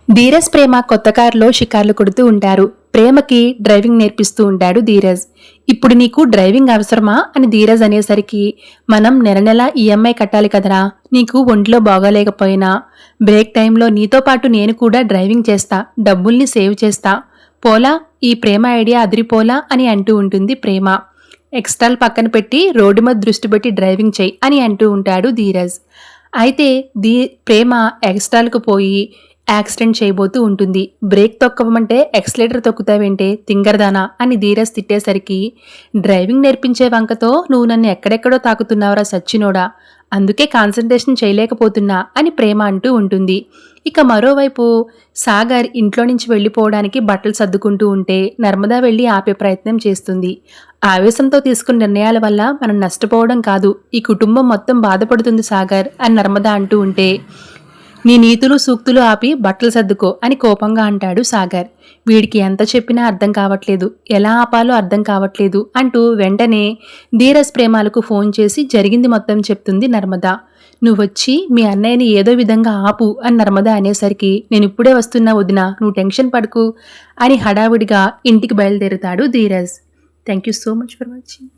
ధీరజ్ ప్రేమ కొత్త కారులో షికార్లు కొడుతూ ఉంటారు. ప్రేమకి డ్రైవింగ్ నేర్పిస్తూ ఉంటాడు ధీరజ్. ఇప్పుడు నీకు డ్రైవింగ్ అవసరమా అని ధీరజ్ అనేసరికి, మనం నెల నెల ఈఎంఐ కట్టాలి కదరా, నీకు ఒంట్లో బాగోలేకపోయినా బ్రేక్ టైంలో నీతో పాటు నేను కూడా డ్రైవింగ్ చేస్తా, డబ్బుల్ని సేవ్ చేస్తా, పోలా ఈ ప్రేమ ఐడియా అదిరిపోలా అని అంటూ ఉంటుంది ప్రేమ. ఎక్స్ట్రాల్ పక్కన పెట్టి రోడ్డు మీద దృష్టి పెట్టి డ్రైవింగ్ చేయి అని అంటూ ఉంటాడు ధీరజ్. అయితే ప్రేమ ఎక్స్ట్రాల్కు పోయి యాక్సిడెంట్ చేయబోతూ ఉంటుంది. బ్రేక్ తొక్కవమంటే ఎక్సలేటర్ తొక్కుతావేంటే తింగరదానా అని ధీరజ్ తిట్టేసరికి, డ్రైవింగ్ నేర్పించే వంకతో నువ్వు నన్ను ఎక్కడెక్కడో తాకుతున్నావురా సచ్చినోడా, అందుకే కాన్సన్ట్రేషన్ చేయలేకపోతున్నా అని ప్రేమ అంటూ ఉంటుంది. ఇక మరోవైపు సాగర్ ఇంట్లో నుంచి వెళ్ళిపోవడానికి బట్టలు సర్దుకుంటూ ఉంటే నర్మదా వెళ్ళి ఆపే ప్రయత్నం చేస్తుంది. ఆవేశంతో తీసుకున్న నిర్ణయాల వల్ల మనం నష్టపోవడం కాదు, ఈ కుటుంబం మొత్తం బాధపడుతుంది సాగర్ అని నర్మదా అంటూ ఉంటే, నీ నీతులు సూక్తులు ఆపి బట్టలు సర్దుకో అని కోపంగా అంటాడు సాగర్. వీడికి ఎంత చెప్పినా అర్థం కావట్లేదు, ఎలా ఆపాలో అర్థం కావట్లేదు అంటూ వెంటనే ధీరజ్ ప్రేమాలకు ఫోన్ చేసి జరిగింది మొత్తం చెప్తుంది నర్మద. నువ్వొచ్చి మీ అన్నయ్యని ఏదో విధంగా ఆపు అని నర్మద అనేసరికి, నేను ఇప్పుడే వస్తున్నా వదినా, నువ్వు టెన్షన్ పడకు అని హడావిడిగా ఇంటికి బయలుదేరుతాడు Dheeraj. Thank you so much for watching.